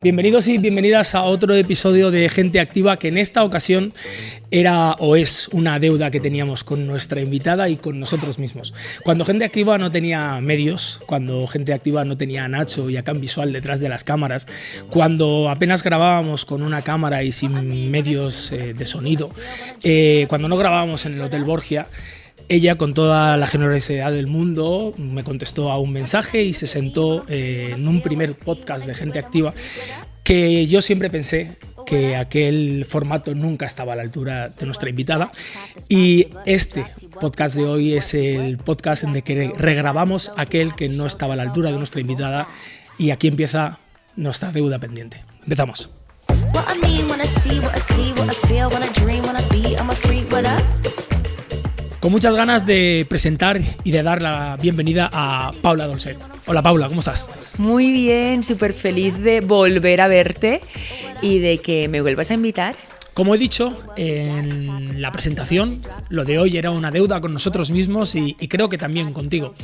Bienvenidos y bienvenidas a otro episodio de Gente Activa, que en esta ocasión era o es una deuda que teníamos con nuestra invitada y con nosotros mismos. Cuando Gente Activa no tenía medios, cuando Gente Activa no tenía a Nacho y a Can Visual detrás de las cámaras, cuando apenas grabábamos con una cámara y sin medios de sonido, cuando no grabábamos en el Hotel Borgia, ella, con toda la generosidad del mundo, me contestó a un mensaje y se sentó en un primer podcast de Gente Activa, que yo siempre pensé que aquel formato nunca estaba a la altura de nuestra invitada, y este podcast de hoy es el podcast en el que regrabamos aquel que no estaba a la altura de nuestra invitada, y aquí empieza nuestra deuda pendiente. Empezamos. Con muchas ganas de presentar y de dar la bienvenida a Paula Dolcet. Hola Paula, ¿cómo estás? Muy bien, súper feliz de volver a verte y de que me vuelvas a invitar. Como he dicho en la presentación, lo de hoy era una deuda con nosotros mismos y creo que también contigo.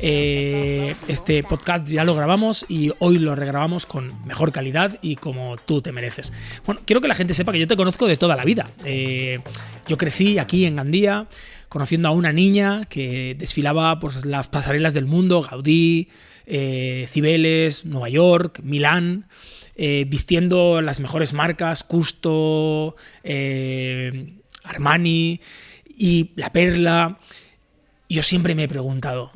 Este podcast ya lo grabamos y hoy lo regrabamos con mejor calidad y como tú te mereces. Bueno, quiero que la gente sepa que yo te conozco de toda la vida. Yo crecí aquí en Gandía, conociendo a una niña que desfilaba por las pasarelas del mundo, Gaudí, Cibeles, Nueva York, Milán, vistiendo las mejores marcas, Custo, Armani y La Perla. Yo siempre me he preguntado,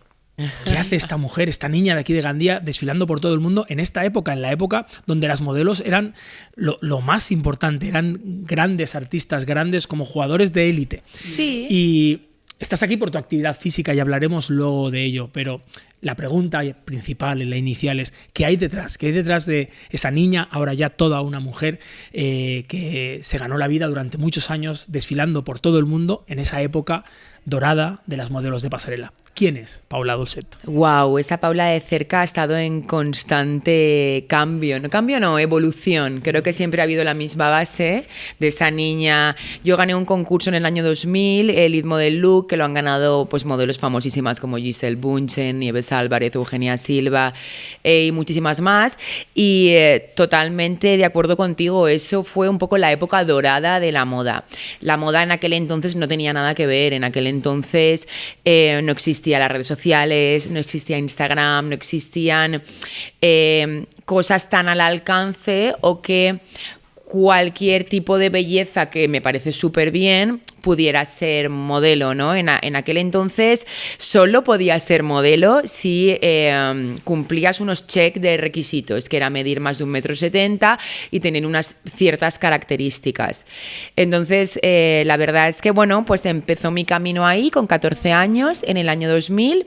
¿qué hace esta mujer, esta niña de aquí de Gandía, desfilando por todo el mundo en esta época, en la época donde las modelos eran lo más importante, eran grandes artistas, grandes como jugadores de élite? Sí. Y estás aquí por tu actividad física y hablaremos luego de ello, pero la pregunta principal, la inicial, es ¿qué hay detrás? ¿Qué hay detrás de esa niña, ahora ya toda una mujer, que se ganó la vida durante muchos años desfilando por todo el mundo en esa época dorada de las modelos de pasarela? ¿Quién es Paula Dolcet? Wow, esta Paula de cerca ha estado en constante evolución. Creo que siempre ha habido la misma base de esa niña. Yo gané un concurso en el año 2000, el Lead Model Look, que lo han ganado pues modelos famosísimas como Giselle Bunchen, Nieves Álvarez, Eugenia Silva y muchísimas más. Y totalmente de acuerdo contigo, eso fue un poco la época dorada de la moda. La moda en aquel entonces no tenía nada que ver. En aquel entonces no existían las redes sociales, no existía Instagram, no existían cosas tan al alcance, o que cualquier tipo de belleza, que me parece súper bien, pudiera ser modelo, ¿no? En aquel entonces solo podías ser modelo si cumplías unos checks de requisitos, que era medir más de 1,70 m y tener unas ciertas características. Entonces, la verdad es que, bueno, pues empezó mi camino ahí con 14 años, en el año 2000.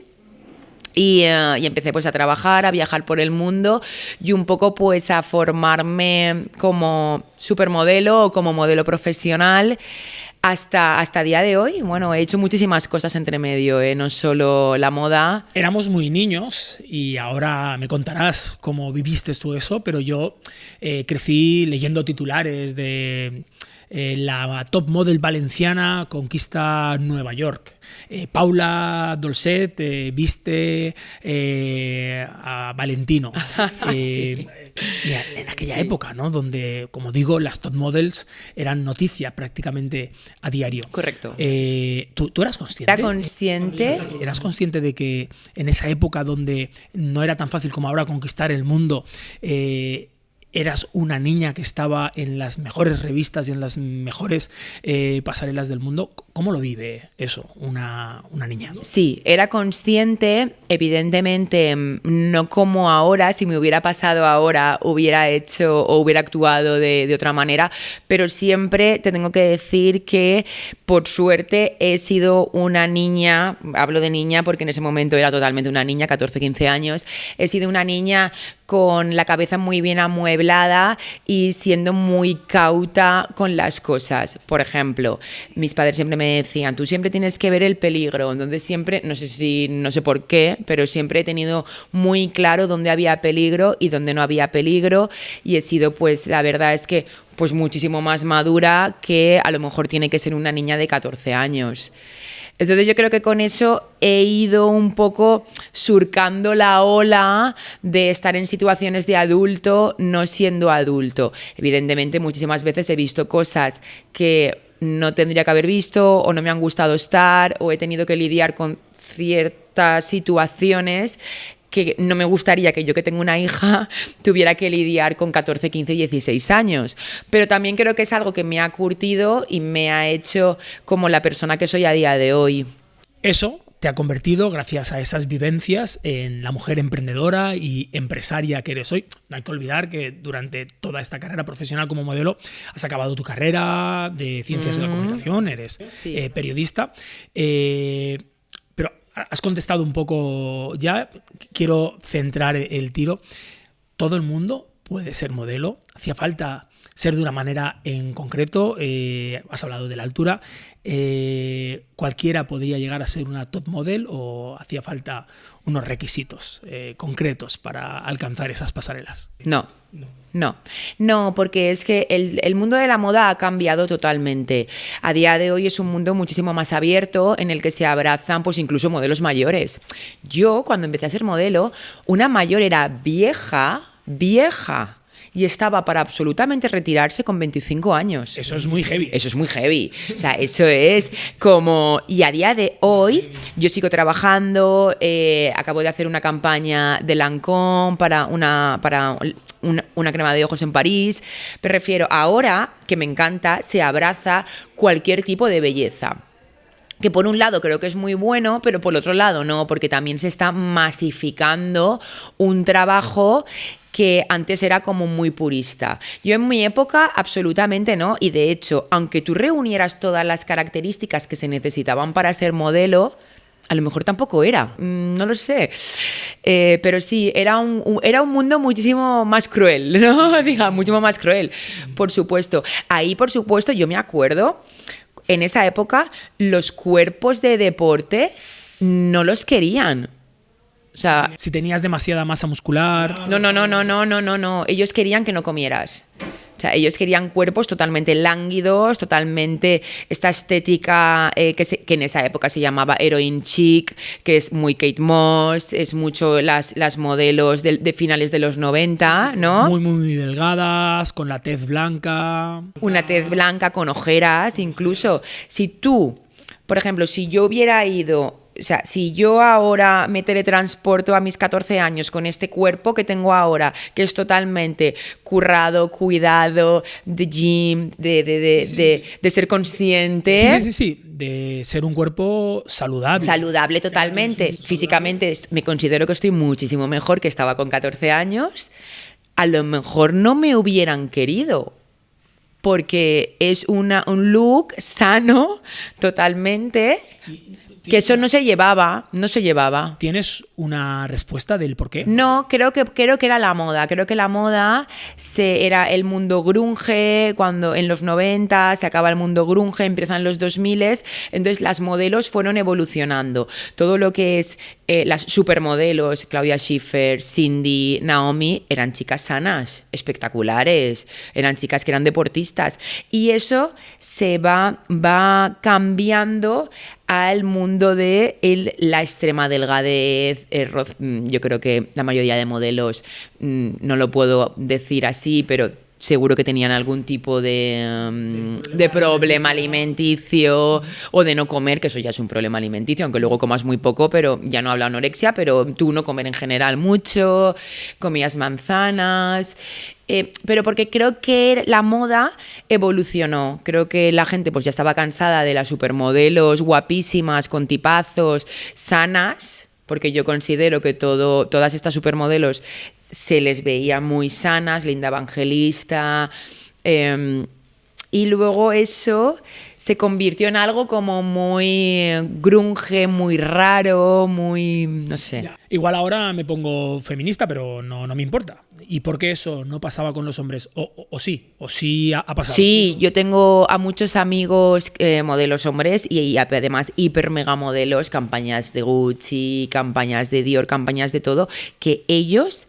Y empecé pues a trabajar, a viajar por el mundo y un poco pues a formarme como supermodelo o como modelo profesional hasta día de hoy. Bueno, he hecho muchísimas cosas entre medio, no solo la moda. Éramos muy niños y ahora me contarás cómo viviste tú eso, pero yo crecí leyendo titulares de la top model valenciana conquista Nueva York. Paula Dolcet viste a Valentino. Sí. En aquella época, ¿no? Donde, como digo, las top models eran noticia prácticamente a diario. Correcto. ¿Tú eras consciente? Era consciente. ¿Eras consciente de que en esa época donde no era tan fácil como ahora conquistar el mundo, eras una niña que estaba en las mejores revistas y en las mejores pasarelas del mundo? ¿Cómo lo vive eso una niña? Sí, era consciente, evidentemente no como ahora. Si me hubiera pasado ahora hubiera hecho o hubiera actuado de otra manera, pero siempre te tengo que decir que por suerte he sido una niña, hablo de niña porque en ese momento era totalmente una niña, 14, 15 años, he sido una niña con la cabeza muy bien amueblada y siendo muy cauta con las cosas. Por ejemplo, mis padres siempre me decían, tú siempre tienes que ver el peligro. Entonces siempre, no sé por qué, pero siempre he tenido muy claro dónde había peligro y dónde no había peligro, y he sido, pues la verdad es que pues muchísimo más madura que a lo mejor tiene que ser una niña de 14 años. Entonces yo creo que con eso he ido un poco surcando la ola de estar en situaciones de adulto no siendo adulto. Evidentemente muchísimas veces he visto cosas que no tendría que haber visto o no me han gustado estar o he tenido que lidiar con ciertas situaciones que no me gustaría que yo, que tengo una hija, tuviera que lidiar con 14, 15, 16 años. Pero también creo que es algo que me ha curtido y me ha hecho como la persona que soy a día de hoy. Eso te ha convertido, gracias a esas vivencias, en la mujer emprendedora y empresaria que eres hoy. No hay que olvidar que durante toda esta carrera profesional como modelo has acabado tu carrera de Ciencias de la Comunicación, eres periodista. Pero has contestado un poco ya, quiero centrar el tiro. Todo el mundo puede ser modelo, hacía falta ser de una manera en concreto, has hablado de la altura, cualquiera podría llegar a ser una top model o hacía falta unos requisitos concretos para alcanzar esas pasarelas. No, porque es que el mundo de la moda ha cambiado totalmente. A día de hoy es un mundo muchísimo más abierto en el que se abrazan pues incluso modelos mayores. Yo, cuando empecé a ser modelo, una mayor era vieja, y estaba para absolutamente retirarse con 25 años. Eso es muy heavy. Eso es muy heavy. O sea, eso es como... Y a día de hoy yo sigo trabajando, acabo de hacer una campaña de Lancôme para una crema de ojos en París. Me refiero, ahora, que me encanta, se abraza cualquier tipo de belleza. Que por un lado creo que es muy bueno, pero por otro lado no, porque también se está masificando un trabajo que antes era como muy purista. Yo en mi época absolutamente no, y de hecho, aunque tú reunieras todas las características que se necesitaban para ser modelo, a lo mejor tampoco era, no lo sé. Pero sí, era un mundo muchísimo más cruel, ¿no? Diga, muchísimo más cruel, por supuesto. Ahí, por supuesto, yo me acuerdo, en esa época, los cuerpos de deporte no los querían. O sea, si tenías demasiada masa muscular... No. Ellos querían que no comieras. O sea, ellos querían cuerpos totalmente lánguidos, totalmente esta estética que en esa época se llamaba heroin chic, que es muy Kate Moss, es mucho las modelos de finales de los 90, ¿no? Muy delgadas, con la tez blanca. Una tez blanca con ojeras, incluso. Si tú, por ejemplo, si yo hubiera ido... O sea, si yo ahora me teletransporto a mis 14 años con este cuerpo que tengo ahora, que es totalmente currado, cuidado, de gym, de ser consciente... Sí, de ser un cuerpo saludable. Saludable totalmente. Físicamente me considero que estoy muchísimo mejor que estaba con 14 años. A lo mejor no me hubieran querido, porque es un look sano totalmente... Que eso no se llevaba. ¿Tienes una respuesta del por qué? No, creo que era la moda. Creo que la moda era el mundo grunge, cuando en los 90 se acaba el mundo grunge, empiezan los 2000, entonces las modelos fueron evolucionando. Todo lo que es las supermodelos, Claudia Schiffer, Cindy, Naomi, eran chicas sanas, espectaculares, eran chicas que eran deportistas. Y eso se va cambiando al mundo de la extrema delgadez. Yo creo que la mayoría de modelos, no lo puedo decir así, pero seguro que tenían algún tipo de problema alimenticio o de no comer, que eso ya es un problema alimenticio, aunque luego comas muy poco, pero ya no hablo anorexia, pero tú no comer en general mucho, comías manzanas... pero porque creo que la moda evolucionó. Creo que la gente pues ya estaba cansada de las supermodelos guapísimas, con tipazos, sanas, porque yo considero que todas estas supermodelos se les veía muy sanas, Linda Evangelista... y luego eso se convirtió en algo como muy grunge, muy raro, muy... no sé. Igual ahora me pongo feminista, pero no me importa. ¿Y por qué eso no pasaba con los hombres? ¿O sí ha pasado? Sí, yo tengo a muchos amigos modelos hombres y además hiper mega modelos, campañas de Gucci, campañas de Dior, campañas de todo, que ellos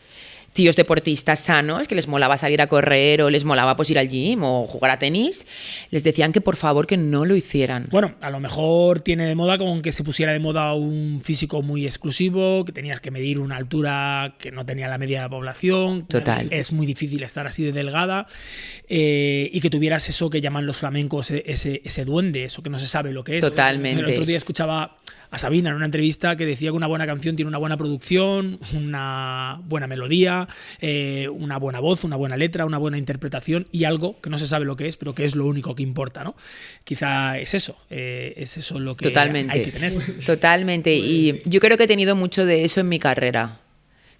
tíos deportistas sanos que les molaba salir a correr o les molaba pues ir al gym o jugar a tenis, les decían que por favor que no lo hicieran. Bueno, a lo mejor tiene de moda con que se pusiera de moda un físico muy exclusivo, que tenías que medir una altura que no tenía la media de la población. Total. Es muy difícil estar así de delgada, y que tuvieras eso que llaman los flamencos, ese duende, eso que no se sabe lo que es. Totalmente. El otro día escuchaba a Sabina en una entrevista que decía que una buena canción tiene una buena producción, una buena melodía, una buena voz, una buena letra, una buena interpretación y algo que no se sabe lo que es, pero que es lo único que importa, ¿no? Quizá es eso lo que Totalmente. hay que tener. Totalmente. Y yo creo que he tenido mucho de eso en mi carrera.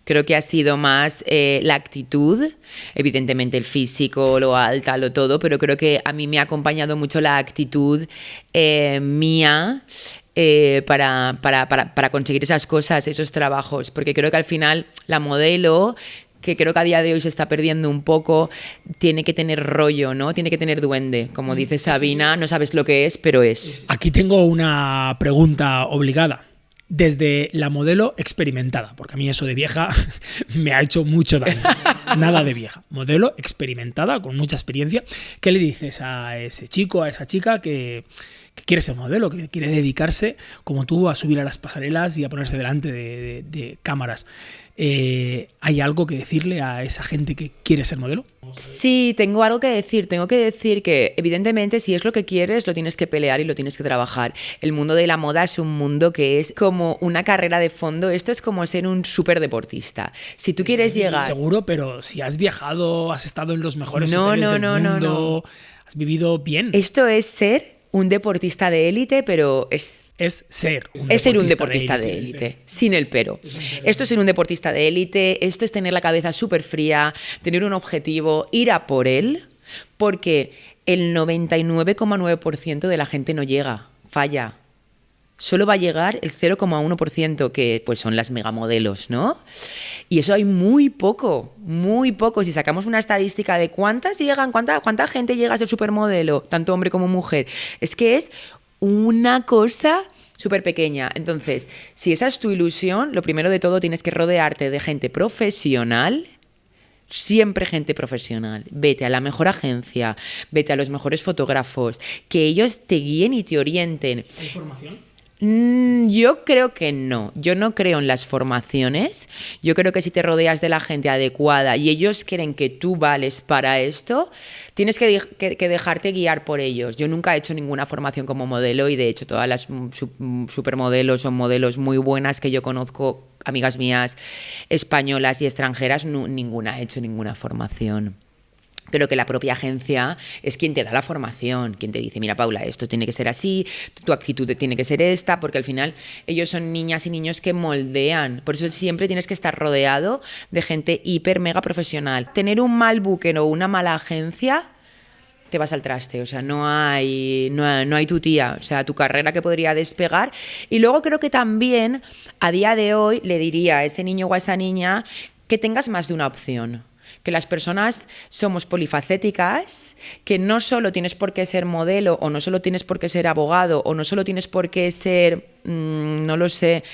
Creo que ha sido más la actitud, evidentemente el físico, lo alta, lo todo, pero creo que a mí me ha acompañado mucho la actitud mía para conseguir esas cosas, esos trabajos, porque creo que al final la modelo, que creo que a día de hoy se está perdiendo un poco, tiene que tener rollo, ¿no? Tiene que tener duende. Como dice Sabina, no sabes lo que es, pero es. Aquí tengo una pregunta obligada. Desde la modelo experimentada, porque a mí eso de vieja me ha hecho mucho daño. Nada de vieja. Modelo experimentada, con mucha experiencia. ¿Qué le dices a ese chico, a esa chica que quiere ser modelo, que quiere dedicarse, como tú, a subir a las pasarelas y a ponerse delante de cámaras? ¿Hay algo que decirle a esa gente que quiere ser modelo? Sí, tengo algo que decir. Tengo que decir que, evidentemente, si es lo que quieres, lo tienes que pelear y lo tienes que trabajar. El mundo de la moda es un mundo que es como una carrera de fondo. Esto es como ser un superdeportista. Si tú quieres llegar... Seguro, pero si has viajado, has estado en los mejores hoteles del mundo, has vivido bien. Esto es ser un deportista de élite, pero es ser un deportista de élite, sin el pero. Esto es ser un deportista de élite, esto es tener la cabeza súper fría, tener un objetivo, ir a por él, porque el 99,9% de la gente no llega, falla. Solo va a llegar el 0,1%, que pues son las megamodelos, ¿no? Y eso hay muy poco, muy poco. Si sacamos una estadística de cuántas llegan, cuánta gente llega a ser supermodelo, tanto hombre como mujer, es que es una cosa súper pequeña. Entonces, si esa es tu ilusión, lo primero de todo tienes que rodearte de gente profesional. Siempre gente profesional. Vete a la mejor agencia, vete a los mejores fotógrafos, que ellos te guíen y te orienten. ¿Hay formación? Yo creo que no. Yo no creo en las formaciones. Yo creo que si te rodeas de la gente adecuada y ellos creen que tú vales para esto, tienes que dejarte guiar por ellos. Yo nunca he hecho ninguna formación como modelo y de hecho todas las supermodelos son modelos muy buenas que yo conozco, amigas mías españolas y extranjeras, ninguna ha hecho ninguna formación. Creo que la propia agencia es quien te da la formación, quien te dice, mira Paula, esto tiene que ser así, tu actitud tiene que ser esta, porque al final ellos son niñas y niños que moldean. Por eso siempre tienes que estar rodeado de gente hiper mega profesional. Tener un mal booker o una mala agencia, te vas al traste, o sea, no hay tu tía, o sea, tu carrera que podría despegar. Y luego creo que también a día de hoy le diría a ese niño o a esa niña que tengas más de una opción. Que las personas somos polifacéticas, que no solo tienes por qué ser modelo, o no solo tienes por qué ser abogado, o no solo tienes por qué ser, no lo sé,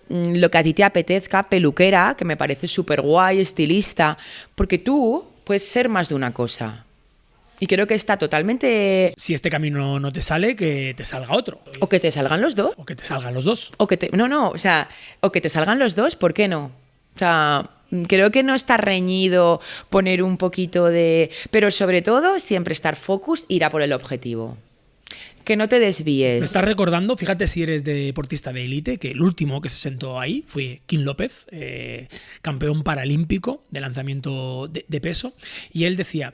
lo que a ti te apetezca, peluquera, que me parece súper guay, estilista, porque tú puedes ser más de una cosa. Y creo que está totalmente... Si este camino no te sale, que te salga otro. O que te salgan los dos. O que te salgan los dos. O que te salgan los dos, ¿por qué no? O sea... Creo que no está reñido poner un poquito de... Pero sobre todo, siempre estar focus, ir a por el objetivo. Que no te desvíes. Me estás recordando, fíjate si eres deportista de élite, que el último que se sentó ahí fue Kim López, campeón paralímpico de lanzamiento de peso, y él decía...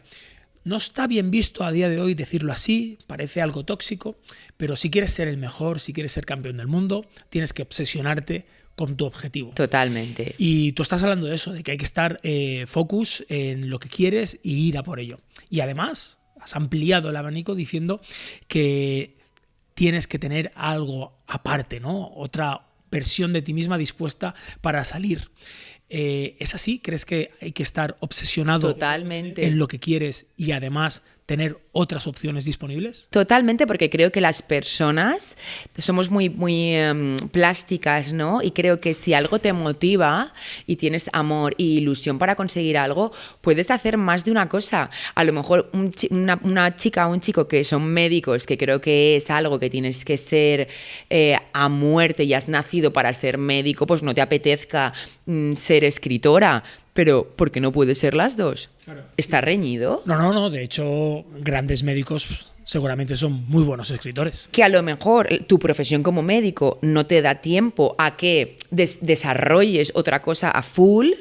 No está bien visto a día de hoy decirlo así, parece algo tóxico, pero si quieres ser el mejor, si quieres ser campeón del mundo, tienes que obsesionarte con tu objetivo. Totalmente. Y tú estás hablando de eso, de que hay que estar focus en lo que quieres y ir a por ello. Y además has ampliado el abanico diciendo que tienes que tener algo aparte, ¿no? Otra versión de ti misma dispuesta para salir. ¿Es así? ¿Crees que hay que estar obsesionado Totalmente. en lo que quieres y además tener otras opciones disponibles? Totalmente, porque creo que las personas somos muy plásticas, ¿no? Y creo que si algo te motiva y tienes amor y ilusión para conseguir algo, puedes hacer más de una cosa. A lo mejor una chica o un chico que son médicos, que creo que es algo que tienes que ser a muerte y has nacido para ser médico, pues no te apetezca ser escritora. Pero, ¿por qué no puede ser las dos? Claro. ¿Está reñido? No. De hecho, grandes médicos seguramente son muy buenos escritores. Que a lo mejor tu profesión como médico no te da tiempo a que desarrolles otra cosa a full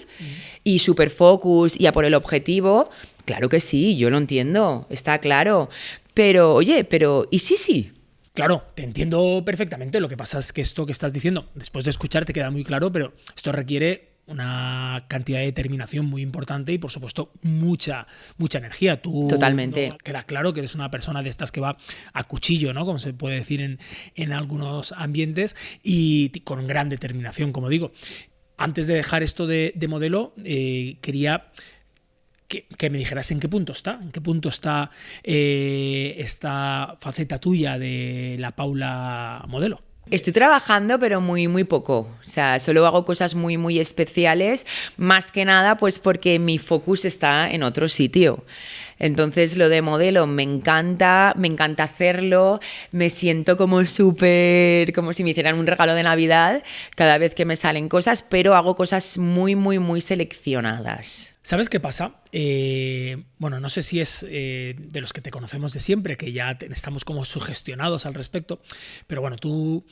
y super focus y a por el objetivo. Claro que sí, yo lo entiendo, está claro. Pero, oye, ¿y sí? Claro, te entiendo perfectamente. Lo que pasa es que esto que estás diciendo, después de escuchar te queda muy claro, pero esto requiere una cantidad de determinación muy importante y, por supuesto, mucha energía. Tú, totalmente. No, queda claro que eres una persona de estas que va a cuchillo, ¿no? Como se puede decir en algunos ambientes, y con gran determinación, como digo. Antes de dejar esto de modelo, quería que me dijeras en qué punto está esta faceta tuya de la Paula modelo. Estoy trabajando, pero muy poco. O sea, solo hago cosas muy especiales, más que nada pues porque mi focus está en otro sitio. Entonces lo de modelo me encanta hacerlo, me siento como súper, como si me hicieran un regalo de Navidad cada vez que me salen cosas, pero hago cosas muy seleccionadas. ¿Sabes qué pasa? Bueno, no sé si es de los que te conocemos de siempre, que ya estamos como sugestionados al respecto, pero bueno, tú,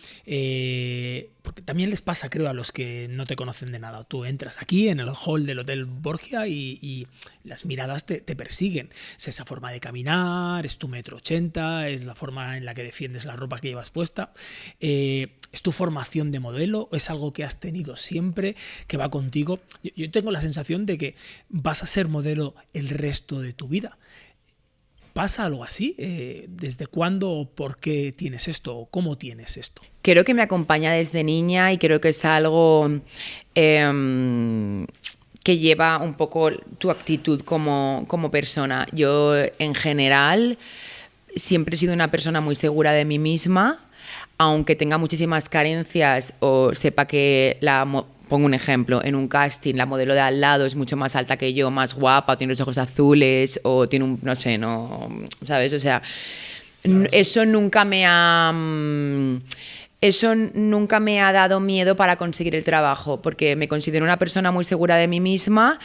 porque también les pasa, creo, a los que no te conocen de nada. Tú entras aquí en el hall del Hotel Borgia y las miradas te persiguen. Es esa forma de caminar, es tu 1,80 m, es la forma en la que defiendes la ropa que llevas puesta. ¿Es tu formación de modelo? ¿Es algo que has tenido siempre, que va contigo? Yo tengo la sensación de que vas a ser modelo el resto de tu vida. ¿Pasa algo así? ¿Desde cuándo o por qué tienes esto o cómo tienes esto? Creo que me acompaña desde niña y creo que es algo que lleva un poco tu actitud como persona. Yo, en general, siempre he sido una persona muy segura de mí misma, aunque tenga muchísimas carencias o sepa que pongo un ejemplo, en un casting la modelo de al lado es mucho más alta que yo, más guapa, o tiene los ojos azules, o tiene un, no sé, no, ¿sabes? O sea, eso nunca me ha dado miedo para conseguir el trabajo, porque me considero una persona muy segura de mí misma,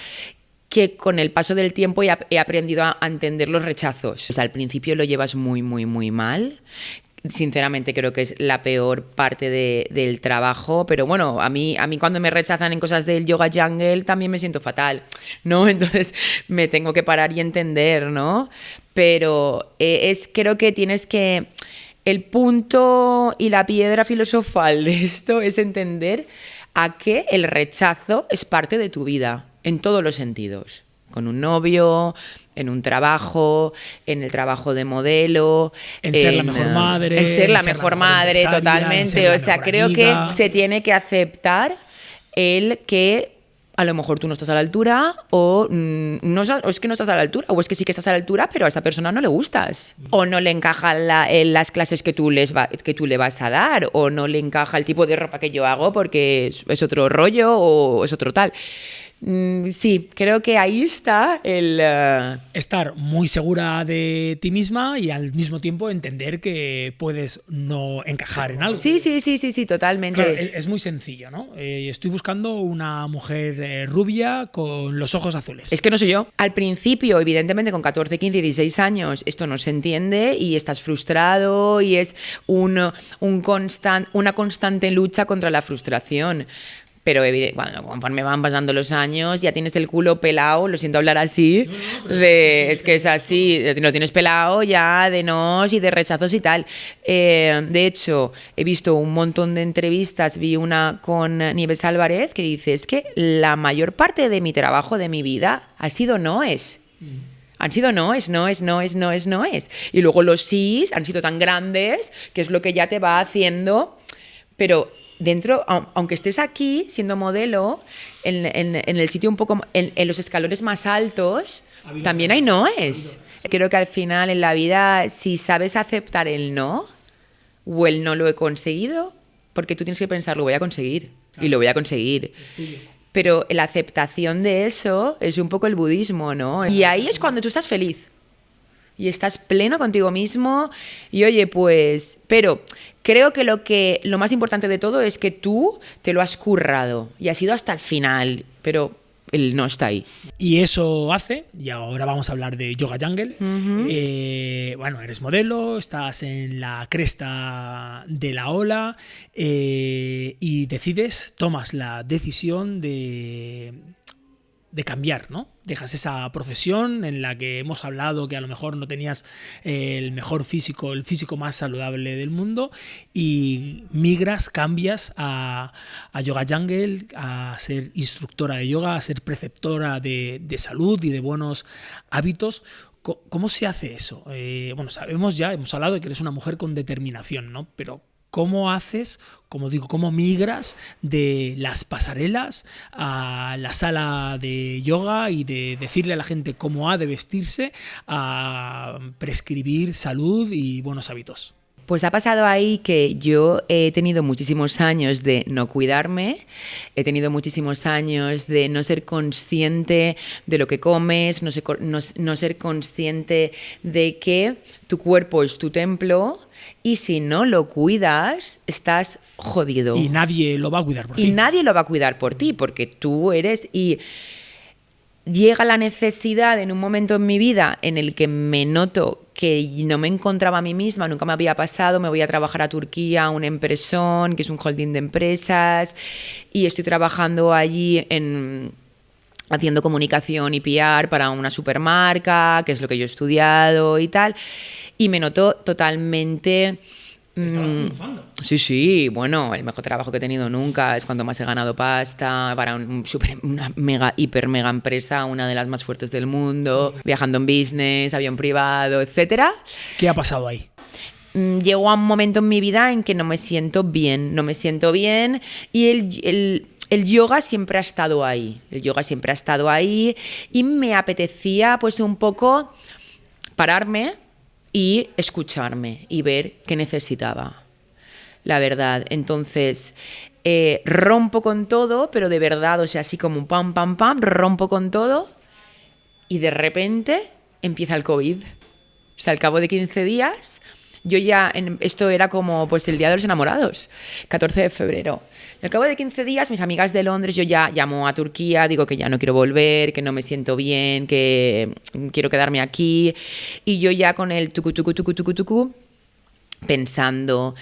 que con el paso del tiempo he aprendido a entender los rechazos. O sea, al principio lo llevas muy mal. Sinceramente creo que es la peor parte del trabajo, pero bueno, a mí cuando me rechazan en cosas del yoga jungle también me siento fatal, ¿no? Entonces me tengo que parar y entender, ¿no? Pero creo que tienes que... El punto y la piedra filosofal de esto es entender a que el rechazo es parte de tu vida, en todos los sentidos. Con un novio, en un trabajo, en el trabajo de modelo, en ser la mejor madre, en ser la mejor madre, totalmente. O sea, creo que se tiene que aceptar el que a lo mejor tú no estás a la altura o es que no estás a la altura, o es que sí que estás a la altura, pero a esta persona no le gustas, o no le encaja las clases que tú le vas a dar, o no le encaja el tipo de ropa que yo hago porque es otro rollo o es otro tal. Sí, creo que ahí está el... Estar muy segura de ti misma y al mismo tiempo entender que puedes no encajar en algo. Sí, totalmente. Claro, es muy sencillo, ¿no? Estoy buscando una mujer rubia con los ojos azules. Es que no soy yo. Al principio, evidentemente, con 14, 15, 16 años, esto no se entiende y estás frustrado y es una constante lucha contra la frustración. Pero bueno, conforme van pasando los años ya tienes el culo pelado, lo siento hablar así, es que es así, lo tienes pelado ya de nos y de rechazos y tal. De hecho, he visto un montón de entrevistas, vi una con Nieves Álvarez que dice, es que la mayor parte de mi trabajo, de mi vida, ha sido noes. Han sido noes. Y luego los sís han sido tan grandes que es lo que ya te va haciendo, pero... dentro, aunque estés aquí siendo modelo, en el sitio un poco, en los escalones más altos, también hay noes. Creo que al final en la vida, si sabes aceptar el no o el no lo he conseguido, porque tú tienes que pensar, lo voy a conseguir, claro, y lo voy a conseguir. Pero la aceptación de eso es un poco el budismo, ¿no? Y ahí es cuando tú estás feliz y estás pleno contigo mismo y oye, pues... Pero creo que lo más importante de todo es que tú te lo has currado y has ido hasta el final, pero él no está ahí. Y eso hace, y ahora vamos a hablar de Yoga Jungle, bueno, eres modelo, estás en la cresta de la ola y tomas la decisión de cambiar, ¿no? Dejas esa profesión en la que hemos hablado que a lo mejor no tenías el mejor físico, el físico más saludable del mundo, y cambias a Yoga Jungle, a ser instructora de yoga, a ser preceptora de salud y de buenos hábitos. ¿Cómo se hace eso? Bueno, hemos hablado de que eres una mujer con determinación, ¿no? Pero ¿cómo haces, cómo migras de las pasarelas a la sala de yoga y de decirle a la gente cómo ha de vestirse a prescribir salud y buenos hábitos? Pues ha pasado ahí que yo he tenido muchísimos años de no cuidarme, he tenido muchísimos años de no ser consciente de lo que comes, no ser consciente de que tu cuerpo es tu templo y si no lo cuidas, estás jodido. Y nadie lo va a cuidar por ti. Y nadie lo va a cuidar por ti, porque tú eres... Y llega la necesidad en un momento en mi vida en el que me noto que no me encontraba a mí misma, nunca me había pasado, me voy a trabajar a Turquía, a una empresón, que es un holding de empresas, y estoy trabajando allí haciendo comunicación y PR para una supermarca, que es lo que yo he estudiado y tal, y me noto totalmente... Estabas triunfando. Sí, bueno, el mejor trabajo que he tenido nunca, es cuando más he ganado pasta para una hiper mega empresa, una de las más fuertes del mundo, viajando en business, avión privado, etcétera. ¿Qué ha pasado ahí? Llegó a un momento en mi vida en que no me siento bien y el yoga siempre ha estado ahí, y me apetecía pues un poco pararme y escucharme y ver qué necesitaba, la verdad. Entonces, rompo con todo, pero de verdad, o sea, así como un pam, pam, pam, rompo con todo y de repente empieza el COVID. O sea, al cabo de 15 días, esto era como pues el Día de los Enamorados, 14 de febrero. Y al cabo de 15 días, mis amigas de Londres, yo ya llamo a Turquía, digo que ya no quiero volver, que no me siento bien, que quiero quedarme aquí. Y yo ya con el tucu, pensando,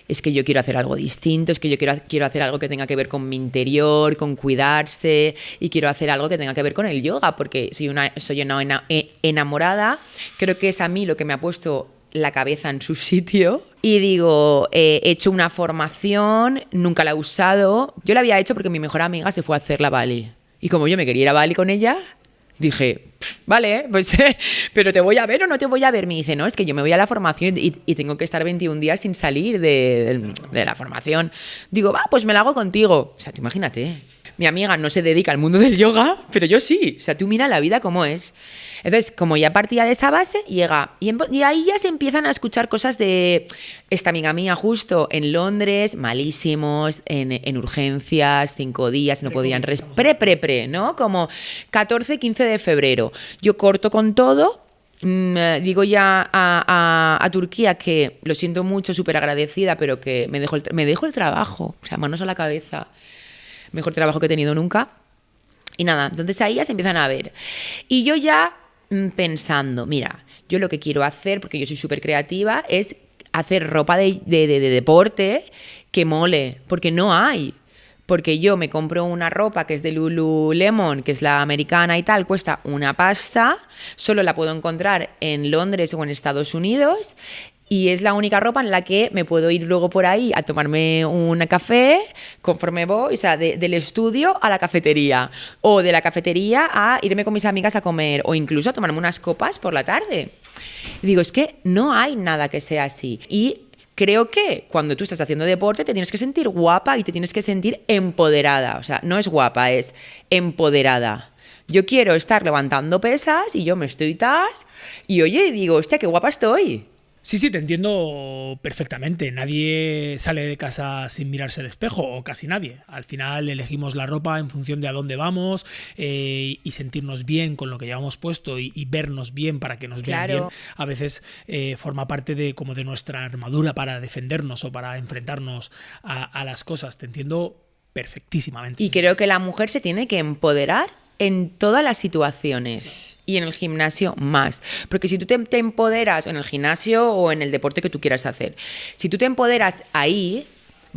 es que yo quiero hacer algo distinto, es que yo quiero hacer algo que tenga que ver con mi interior, con cuidarse, y quiero hacer algo que tenga que ver con el yoga, porque soy una enamorada. Creo que es a mí lo que me ha puesto la cabeza en su sitio y digo, he hecho una formación, nunca la he usado. Yo la había hecho porque mi mejor amiga se fue a hacerla a Bali y como yo me quería ir a Bali con ella, dije, vale, pues pero ¿te voy a ver o no te voy a ver? Me dice, no, es que yo me voy a la formación y tengo que estar 21 días sin salir de la formación. Digo, va, pues me la hago contigo. O sea, tú imagínate, mi amiga no se dedica al mundo del yoga, pero yo sí. O sea, tú mira la vida como es. Entonces, como ya partía de esa base, llega. Y ahí ya se empiezan a escuchar cosas de esta amiga mía justo en Londres, malísimos, en urgencias, 5 días, no podían... ¿no? Como 14, 15 de febrero. Yo corto con todo. Digo ya a Turquía que lo siento mucho, súper agradecida, pero que me dejo el trabajo. O sea, manos a la cabeza. Mejor trabajo que he tenido nunca. Y nada, entonces ahí ya se empiezan a ver. Y yo ya pensando, mira, yo lo que quiero hacer, porque yo soy súper creativa, es hacer ropa de deporte que mole, porque no hay. Porque yo me compro una ropa que es de Lululemon, que es la americana y tal, cuesta una pasta, solo la puedo encontrar en Londres o en Estados Unidos. Y es la única ropa en la que me puedo ir luego por ahí a tomarme un café conforme voy, o sea, del estudio a la cafetería. O de la cafetería a irme con mis amigas a comer. O incluso a tomarme unas copas por la tarde. Y digo, es que no hay nada que sea así. Y Creo que cuando tú estás haciendo deporte te tienes que sentir guapa y te tienes que sentir empoderada. O sea, no es guapa, es empoderada. Yo quiero estar levantando pesas y yo me estoy tal y oye, digo, hostia, qué guapa estoy. Sí, te entiendo perfectamente. Nadie sale de casa sin mirarse al espejo, o casi nadie. Al final elegimos la ropa en función de a dónde vamos y sentirnos bien con lo que llevamos puesto y vernos bien para que nos vean bien. A veces forma parte de nuestra armadura para defendernos o para enfrentarnos a las cosas. Te entiendo perfectísimamente. Y creo que la mujer se tiene que empoderar en todas las situaciones y en el gimnasio más, porque si tú te empoderas en el gimnasio o en el deporte que tú quieras hacer, si tú te empoderas ahí,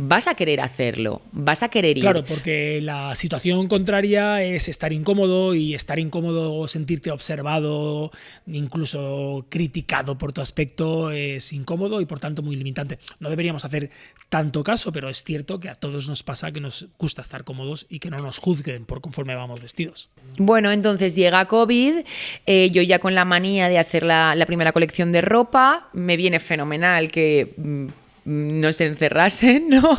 vas a querer hacerlo, vas a querer ir. Claro, porque la situación contraria es estar incómodo y estar incómodo, sentirte observado, incluso criticado por tu aspecto, es incómodo y por tanto muy limitante. No deberíamos hacer tanto caso, pero es cierto que a todos nos pasa que nos gusta estar cómodos y que no nos juzguen por conforme vamos vestidos. Bueno, entonces llega COVID, yo ya con la manía de hacer la primera colección de ropa, me viene fenomenal que nos encerrasen, ¿no?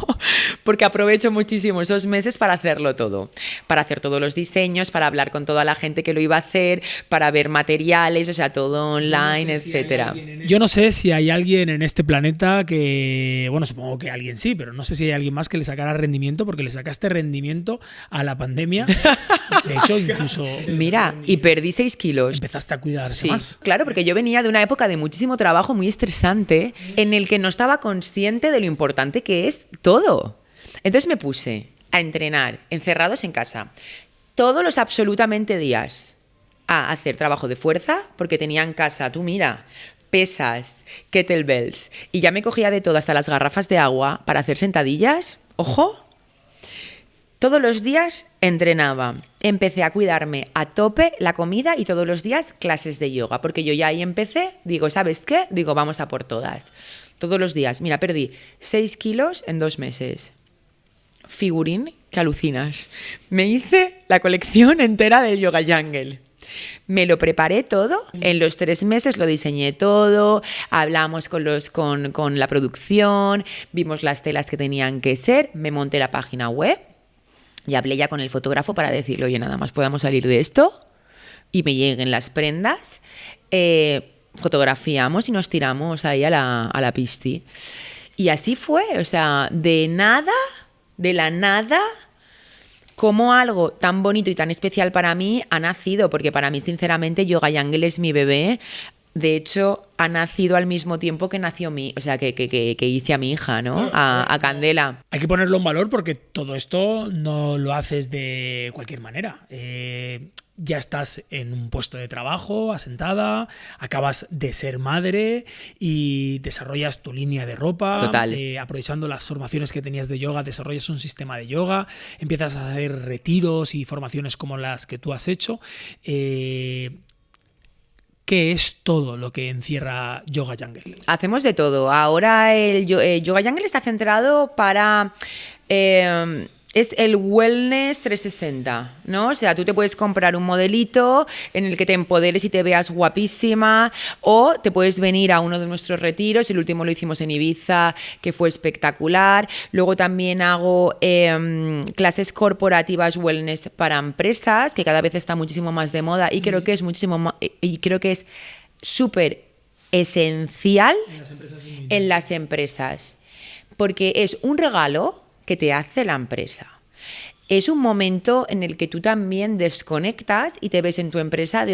Porque aprovecho muchísimo esos meses para hacerlo todo, para hacer todos los diseños, para hablar con toda la gente que lo iba a hacer, para ver materiales, o sea, todo online, etcétera. Yo no sé si hay alguien en este planeta que, bueno, supongo que alguien sí, pero no sé si hay alguien más que le sacara rendimiento, porque le sacaste rendimiento a la pandemia. De hecho, incluso... Mira, y perdí 6 kilos. Empezaste a cuidarse más. Claro, porque yo venía de una época de muchísimo trabajo, muy estresante, en el que no estaba consciente de lo importante que es todo. Entonces me puse a entrenar, encerrados en casa, todos los absolutamente días, a hacer trabajo de fuerza, porque tenía en casa, tú mira, pesas, kettlebells, y ya me cogía de todo, hasta las garrafas de agua, para hacer sentadillas. ¡Ojo! Todos los días entrenaba. Empecé a cuidarme a tope la comida y todos los días clases de yoga, porque yo ya ahí empecé, digo, ¿sabes qué? Digo, vamos a por todas. Todos los días. Mira, perdí 6 kilos en 2 meses. Figurín, que alucinas. Me hice la colección entera del Yoga Jungle. Me lo preparé todo, en los 3 meses lo diseñé todo, hablamos con la producción, vimos las telas que tenían que ser, me monté la página web y hablé ya con el fotógrafo para decirle, oye, nada más podamos salir de esto y me lleguen las prendas. Fotografiamos y nos tiramos ahí a la pisti. Y así fue, o sea, de la nada, como algo tan bonito y tan especial para mí ha nacido, porque para mí, sinceramente, Yoga Jungle es mi bebé. De hecho, ha nacido al mismo tiempo que nació que hice a mi hija, ¿no? A Candela. Hay que ponerlo en valor porque todo esto no lo haces de cualquier manera. Ya estás en un puesto de trabajo, asentada, acabas de ser madre y desarrollas tu línea de ropa. Total. Aprovechando las formaciones que tenías de yoga, desarrollas un sistema de yoga, empiezas a hacer retiros y formaciones como las que tú has hecho. ¿Qué es todo lo que encierra Yoga Jungle? Hacemos de todo. Ahora el Yoga Jungle está centrado para... es el wellness 360, ¿no? O sea, tú te puedes comprar un modelito en el que te empoderes y te veas guapísima, o te puedes venir a uno de nuestros retiros. El último lo hicimos en Ibiza, que fue espectacular. Luego también hago clases corporativas wellness para empresas, que cada vez está muchísimo más de moda y creo que es súper esencial en las empresas, porque es un regalo que te hace la empresa. Es un momento en el que tú también desconectas y te ves en tu empresa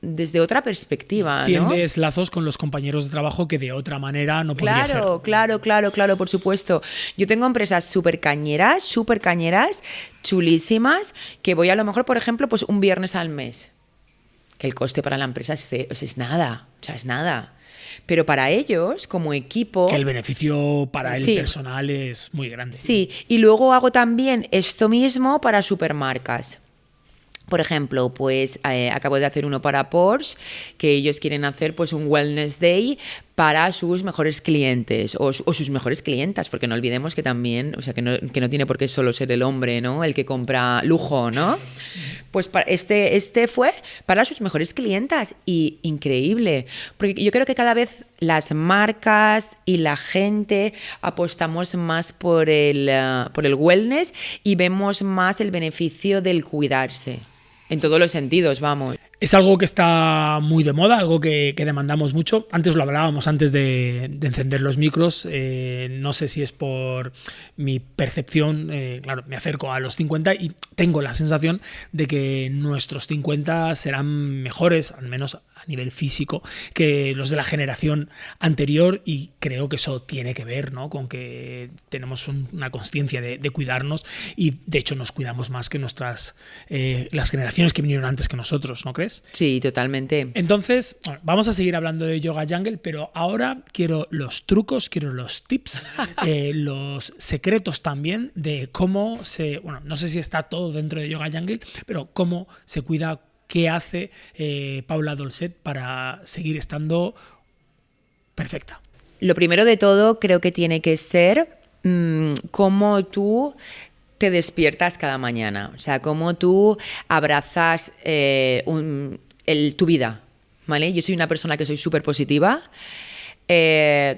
desde otra perspectiva, ¿no? Tiendes lazos con los compañeros de trabajo que de otra manera no podría ser. Claro, por supuesto. Yo tengo empresas súper cañeras, chulísimas, que voy a lo mejor, por ejemplo, pues un viernes al mes. Que el coste para la empresa es nada, o sea, es nada. Pero para ellos, como equipo... Que el beneficio para el personal es muy grande. Sí, y luego hago también esto mismo para supermarcas. Por ejemplo, pues acabo de hacer uno para Porsche, que ellos quieren hacer pues un Wellness Day para sus mejores clientes o sus mejores clientas, porque no olvidemos que también, o sea, que no tiene por qué solo ser el hombre, ¿no?, el que compra lujo, ¿no? Pues este fue para sus mejores clientas y increíble, porque yo creo que cada vez las marcas y la gente apostamos más por el wellness y vemos más el beneficio del cuidarse, en todos los sentidos, vamos. Es algo que está muy de moda, algo que demandamos mucho. Antes lo hablábamos, antes de encender los micros. No sé si es por mi percepción. Claro, me acerco a los 50 y tengo la sensación de que nuestros 50 serán mejores, al menos a nivel físico, que los de la generación anterior, y creo que eso tiene que ver, ¿no?, con que tenemos una consciencia de cuidarnos y de hecho nos cuidamos más que las generaciones que vinieron antes que nosotros, ¿no crees? Sí, totalmente. Entonces, bueno, vamos a seguir hablando de Yoga Jungle, pero ahora quiero los trucos, quiero los tips, los secretos también de cómo bueno, no sé si está todo dentro de Yoga Jungle, pero cómo se cuida, qué hace Paula Dolcet para seguir estando perfecta. Lo primero de todo creo que tiene que ser cómo tú te despiertas cada mañana, o sea, cómo tú abrazas tu vida, ¿vale? Yo soy una persona que soy súper positiva.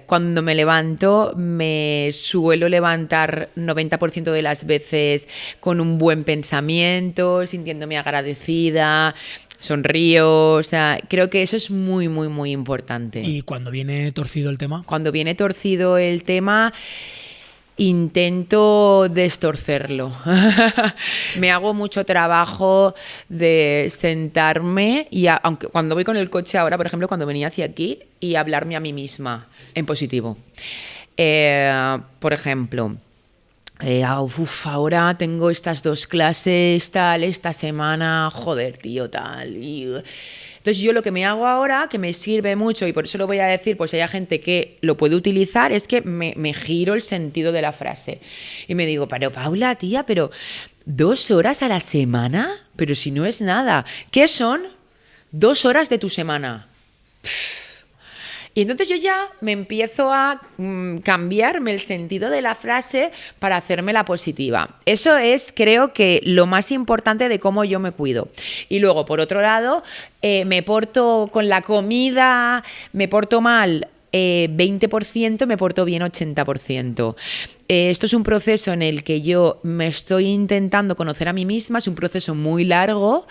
Cuando me levanto, me suelo levantar 90% de las veces con un buen pensamiento, sintiéndome agradecida, sonrío, o sea, creo que eso es muy, muy, muy importante. ¿Y cuando viene torcido el tema? Cuando viene torcido el tema, intento destorcerlo. Me hago mucho trabajo de sentarme y aunque cuando voy con el coche ahora, por ejemplo, cuando venía hacia aquí, y hablarme a mí misma en positivo. Por ejemplo, ahora tengo estas 2 clases, tal, esta semana, joder, tío, tal. Entonces yo lo que me hago ahora, que me sirve mucho, y por eso lo voy a decir, pues si hay gente que lo puede utilizar, es que me giro el sentido de la frase. Y me digo, pero Paula, tía, pero 2 horas a la semana, pero si no es nada. ¿Qué son 2 horas de tu semana? Y entonces yo ya me empiezo a cambiarme el sentido de la frase para hacérmela positiva. Eso es, creo que, lo más importante de cómo yo me cuido. Y luego, por otro lado, me porto con la comida, me porto mal 20%, me porto bien 80%. Esto es un proceso en el que yo me estoy intentando conocer a mí misma, es un proceso muy largo.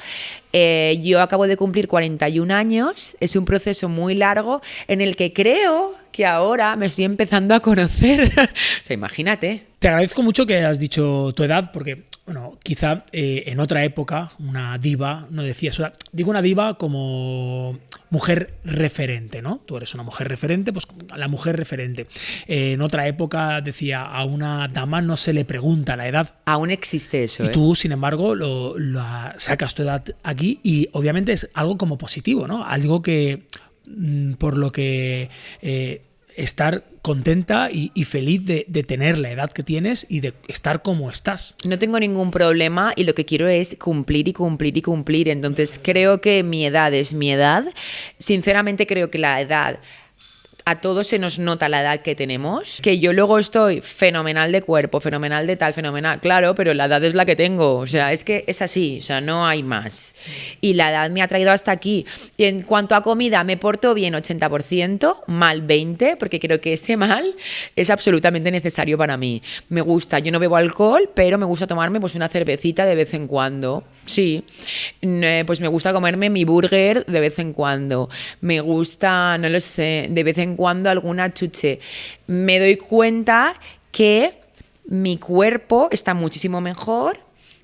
Yo acabo de cumplir 41 años, es un proceso muy largo en el que creo que ahora me estoy empezando a conocer. O sea, imagínate. Te agradezco mucho que has dicho tu edad, porque, bueno, quizá en otra época una diva no decía eso. Digo una diva como mujer referente, ¿no? Tú eres una mujer referente, pues la mujer referente. En otra época decía, a una dama no se le pregunta la edad. Aún existe eso, Y tú, sin embargo, sacas tu edad aquí y obviamente es algo como positivo, ¿no? Algo que, por lo que estar contenta y feliz de tener la edad que tienes y de estar como estás. No tengo ningún problema y lo que quiero es cumplir y cumplir y cumplir. Entonces creo que mi edad es mi edad. Sinceramente creo que la edad... A todos se nos nota la edad que tenemos, que yo luego estoy fenomenal de cuerpo, fenomenal de tal, fenomenal, claro, pero la edad es la que tengo, o sea, es que es así, o sea, no hay más. Y la edad me ha traído hasta aquí. Y en cuanto a comida, me porto bien 80%, mal 20%, porque creo que ese mal es absolutamente necesario para mí. Me gusta, yo no bebo alcohol, pero me gusta tomarme pues una cervecita de vez en cuando. Sí, pues me gusta comerme mi burger de vez en cuando. Me gusta, no lo sé, de vez en cuando alguna chuche. Me doy cuenta que mi cuerpo está muchísimo mejor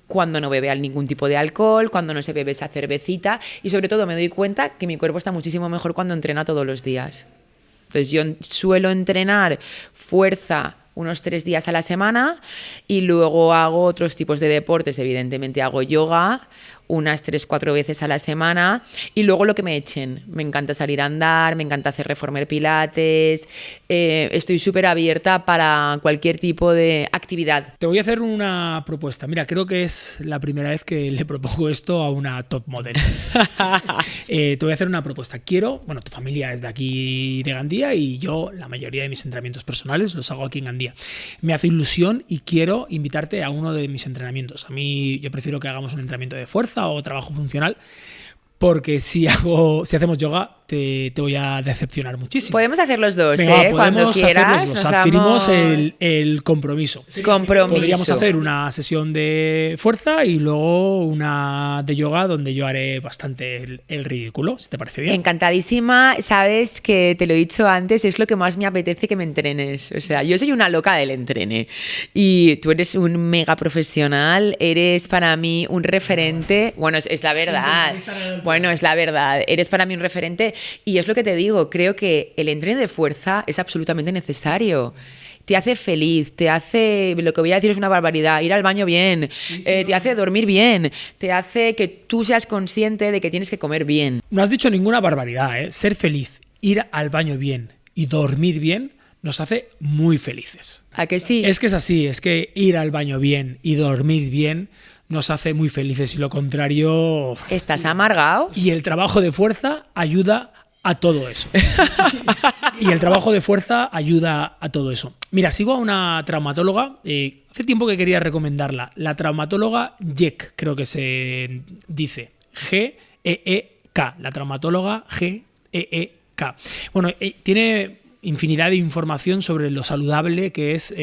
cuando no bebe ningún tipo de alcohol, cuando no se bebe esa cervecita, y sobre todo me doy cuenta que mi cuerpo está muchísimo mejor cuando entrena todos los días. Entonces yo suelo entrenar fuerza unos 3 días a la semana y luego hago otros tipos de deportes. Evidentemente hago yoga unas 3-4 veces a la semana y luego lo que me echen. Me encanta salir a andar, me encanta hacer reformer pilates, estoy súper abierta para cualquier tipo de actividad. Te voy a hacer una propuesta. Mira, creo que es la primera vez que le propongo esto a una top model. Te voy a hacer una propuesta. Bueno, tu familia es de aquí de Gandía y yo la mayoría de mis entrenamientos personales los hago aquí en Gandía. Me hace ilusión y quiero invitarte a uno de mis entrenamientos. A mí yo prefiero que hagamos un entrenamiento de fuerza o trabajo funcional, porque si hacemos yoga te voy a decepcionar muchísimo. Podemos hacer los dos. Venga, cuando quieras. Adquirimos el compromiso. Podríamos hacer una sesión de fuerza y luego una de yoga donde yo haré bastante el ridículo, si te parece bien. Encantadísima. Sabes que te lo he dicho antes, es lo que más me apetece que me entrenes. O sea, yo soy una loca del entrene y tú eres un mega profesional, eres para mí un referente. Bueno, es la verdad. Bueno, es la verdad. Eres para mí un referente. Y es lo que te digo, creo que el entreno de fuerza es absolutamente necesario. Te hace feliz, te hace, lo que voy a decir es una barbaridad, ir al baño bien, te hace dormir bien, te hace que tú seas consciente de que tienes que comer bien. No has dicho ninguna barbaridad, ¿eh? Ser feliz, ir al baño bien y dormir bien nos hace muy felices. ¿A que sí? Es que es así, es que ir al baño bien y dormir bien nos hace muy felices y lo contrario... ¿Estás amargado? Y el trabajo de fuerza ayuda a todo eso. Y el trabajo de fuerza ayuda a todo eso. Mira, sigo a una traumatóloga, hace tiempo que quería recomendarla, la traumatóloga Jeck, creo que se dice, G-E-E-K, la traumatóloga G-E-E-K. Bueno, tiene infinidad de información sobre lo saludable que es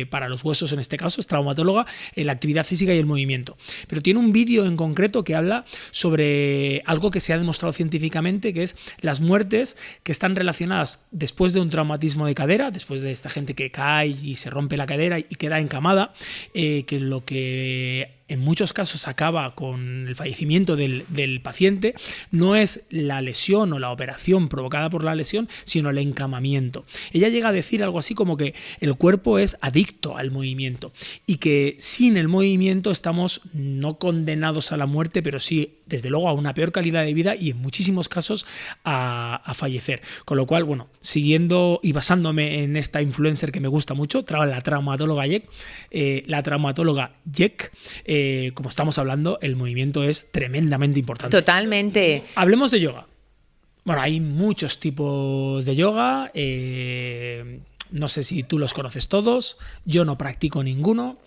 para los huesos, en este caso es traumatóloga, la actividad física y el movimiento. Pero tiene un vídeo en concreto que habla sobre algo que se ha demostrado científicamente, que es las muertes que están relacionadas después de un traumatismo de cadera, después de esta gente que cae y se rompe la cadera y queda encamada, que lo que en muchos casos acaba con el fallecimiento del paciente no es la lesión o la operación provocada por la lesión, sino el encamamiento. Ella llega a decir algo así como que el cuerpo es adicto al movimiento y que sin el movimiento estamos no condenados a la muerte, pero sí, desde luego, a una peor calidad de vida y en muchísimos casos a fallecer. Con lo cual, bueno, siguiendo y basándome en esta influencer que me gusta mucho, la traumatóloga Jeck, como estamos hablando, el movimiento es tremendamente importante. Totalmente. Hablemos de yoga. Bueno, hay muchos tipos de yoga. No sé si tú los conoces todos. Yo no practico ninguno.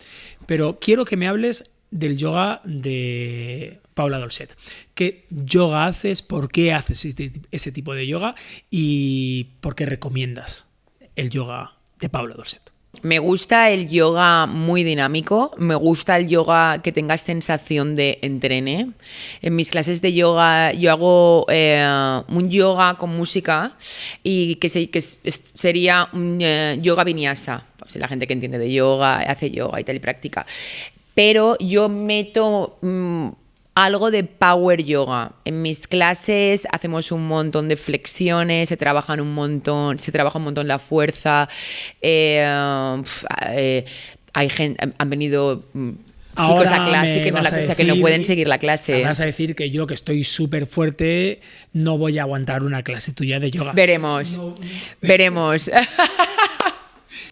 Pero quiero que me hables del yoga de Paula Dolcet. ¿Qué yoga haces? ¿Por qué haces ese tipo de yoga? ¿Y por qué recomiendas el yoga de Paula Dolcet? Me gusta el yoga muy dinámico, me gusta el yoga que tengas sensación de entrene. En mis clases de yoga yo hago un yoga con música y que sería un yoga vinyasa. Pues la gente que entiende de yoga hace yoga y tal y practica. Pero yo meto algo de power yoga. En mis clases hacemos un montón de flexiones, se trabaja un montón la fuerza. Hay gente, han venido chicos a clase que no pueden seguir la clase. Me vas a decir que yo, que estoy súper fuerte, no voy a aguantar una clase tuya de yoga. Veremos. Veremos.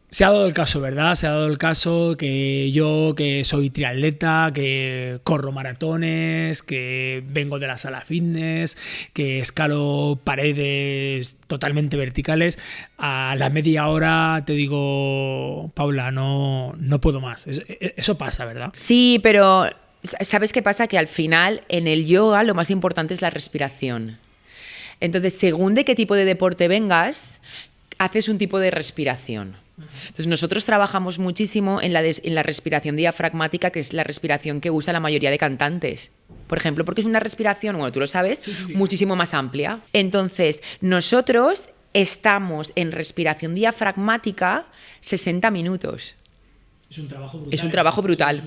Se ha dado el caso, ¿verdad? Se ha dado el caso que yo, que soy triatleta, que corro maratones, que vengo de la sala fitness, que escalo paredes totalmente verticales, a la media hora te digo, Paula, no puedo más. Eso pasa, ¿verdad? Sí, pero ¿sabes qué pasa? Que al final en el yoga lo más importante es la respiración. Entonces, según de qué tipo de deporte vengas, haces un tipo de respiración. Entonces nosotros trabajamos muchísimo en la respiración diafragmática, que es la respiración que usa la mayoría de cantantes, por ejemplo, porque es una respiración, bueno, tú lo sabes, sí. Muchísimo más amplia. Entonces nosotros estamos en respiración diafragmática 60 minutos. Es un trabajo brutal. Es un trabajo brutal,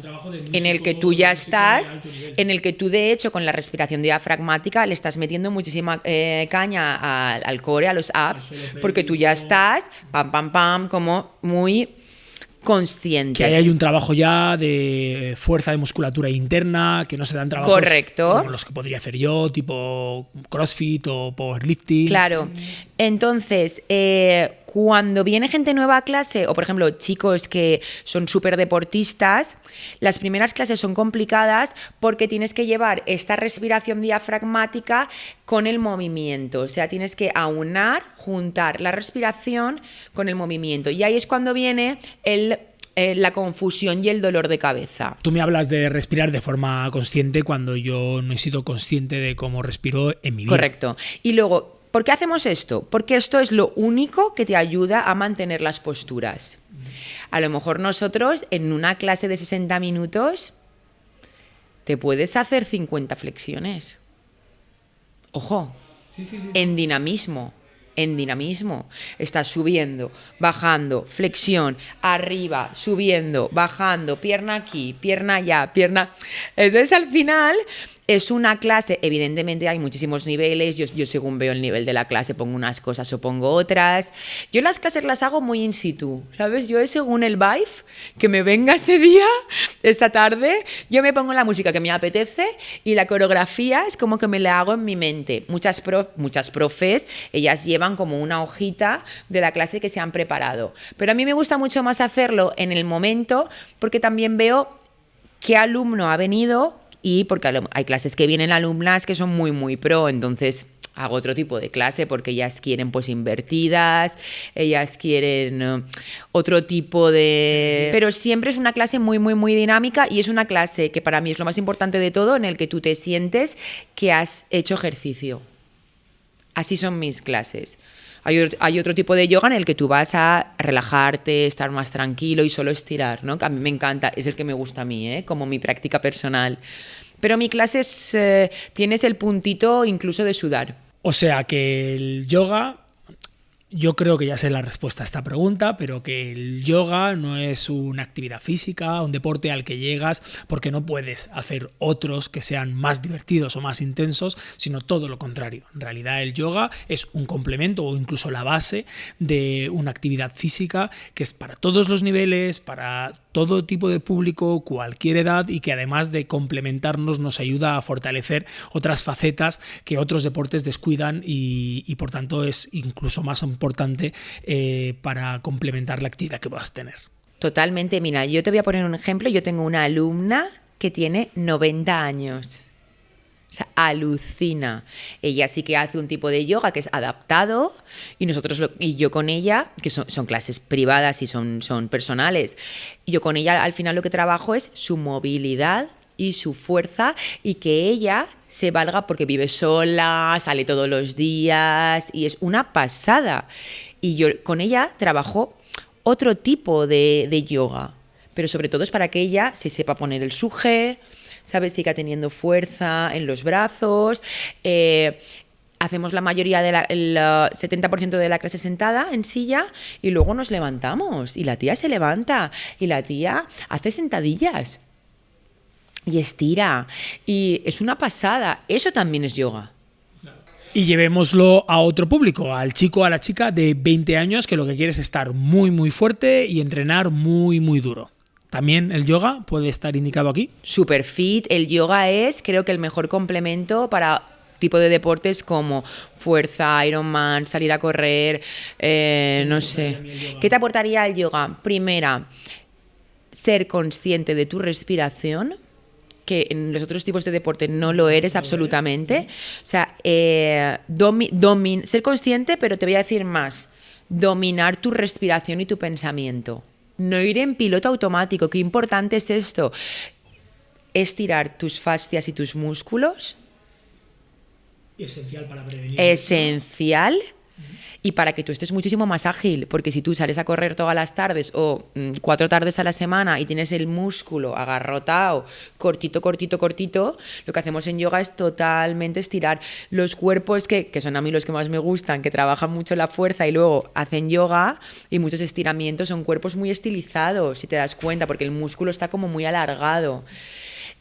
en el que tú ya estás, en el que tú de hecho con la respiración diafragmática le estás metiendo muchísima caña al core, a los abs, porque tú ya estás, pam, pam, pam, como muy consciente. Que ahí hay un trabajo ya de fuerza de musculatura interna, que no se dan trabajos Correcto. como los que podría hacer yo, tipo CrossFit o powerlifting. Claro. Entonces, cuando viene gente nueva a clase, o por ejemplo chicos que son súper deportistas, las primeras clases son complicadas porque tienes que llevar esta respiración diafragmática con el movimiento. O sea, tienes que aunar, juntar la respiración con el movimiento. Y ahí es cuando viene la confusión y el dolor de cabeza. Tú me hablas de respirar de forma consciente cuando yo no he sido consciente de cómo respiro en mi vida. Correcto. Y luego, ¿por qué hacemos esto? Porque esto es lo único que te ayuda a mantener las posturas. A lo mejor nosotros en una clase de 60 minutos te puedes hacer 50 flexiones. Ojo, sí. En dinamismo. Estás subiendo, bajando, flexión, arriba, subiendo, bajando, pierna aquí, pierna allá, pierna... Entonces al final es una clase, evidentemente hay muchísimos niveles, yo según veo el nivel de la clase pongo unas cosas o pongo otras. Yo las clases las hago muy in situ, ¿sabes? Yo es según el vibe que me venga ese día, esta tarde, yo me pongo la música que me apetece y la coreografía es como que me la hago en mi mente. Muchas profes, ellas llevan como una hojita de la clase que se han preparado. Pero a mí me gusta mucho más hacerlo en el momento porque también veo qué alumno ha venido y porque hay clases que vienen alumnas que son muy, muy pro, entonces hago otro tipo de clase porque ellas quieren pues invertidas, ellas quieren otro tipo de... Pero siempre es una clase muy, muy, muy dinámica y es una clase que para mí es lo más importante de todo en el que tú te sientes que has hecho ejercicio. Así son mis clases. Hay otro tipo de yoga en el que tú vas a relajarte, estar más tranquilo y solo estirar, ¿no? Que a mí me encanta, es el que me gusta a mí, como mi práctica personal. Pero mi clase tienes el puntito incluso de sudar. O sea que el yoga, yo creo que ya sé la respuesta a esta pregunta, pero que el yoga no es una actividad física, un deporte al que llegas porque no puedes hacer otros que sean más divertidos o más intensos, sino todo lo contrario. En realidad el yoga es un complemento o incluso la base de una actividad física que es para todos los niveles, para todo tipo de público, cualquier edad y que además de complementarnos nos ayuda a fortalecer otras facetas que otros deportes descuidan y por tanto es incluso más importante para complementar la actividad que puedas tener. Totalmente, mira, yo te voy a poner un ejemplo. Yo tengo una alumna que tiene 90 años. O sea, alucina. Ella sí que hace un tipo de yoga que es adaptado y yo con ella, que son clases privadas y son personales, y yo con ella al final lo que trabajo es su movilidad y su fuerza y que ella se valga porque vive sola, sale todos los días y es una pasada. Y yo con ella trabajo otro tipo de yoga, pero sobre todo es para que ella se sepa poner el suje, ¿sabes? Siga teniendo fuerza en los brazos. Hacemos la mayoría el 70% de la clase sentada en silla y luego nos levantamos y la tía se levanta y la tía hace sentadillas y estira y es una pasada. Eso también es yoga. Y llevémoslo a otro público, al chico o a la chica de 20 años que lo que quiere es estar muy, muy fuerte y entrenar muy, muy duro. ¿También el yoga puede estar indicado aquí? Super fit. El yoga es, creo que el mejor complemento para tipo de deportes como fuerza, Ironman, salir a correr, no sé. ¿Qué te aportaría el yoga? Primera, ser consciente de tu respiración, que en los otros tipos de deporte no lo eres absolutamente. O sea, ser consciente, pero te voy a decir más, dominar tu respiración y tu pensamiento. No ir en piloto automático. Qué importante es esto. Estirar tus fascias y tus músculos. Esencial para prevenir. Esencial. Y para que tú estés muchísimo más ágil, porque si tú sales a correr todas las tardes o 4 tardes a la semana y tienes el músculo agarrotado, cortito, lo que hacemos en yoga es totalmente estirar los cuerpos que son a mí los que más me gustan, que trabajan mucho la fuerza y luego hacen yoga y muchos estiramientos, son cuerpos muy estilizados, si te das cuenta, porque el músculo está como muy alargado.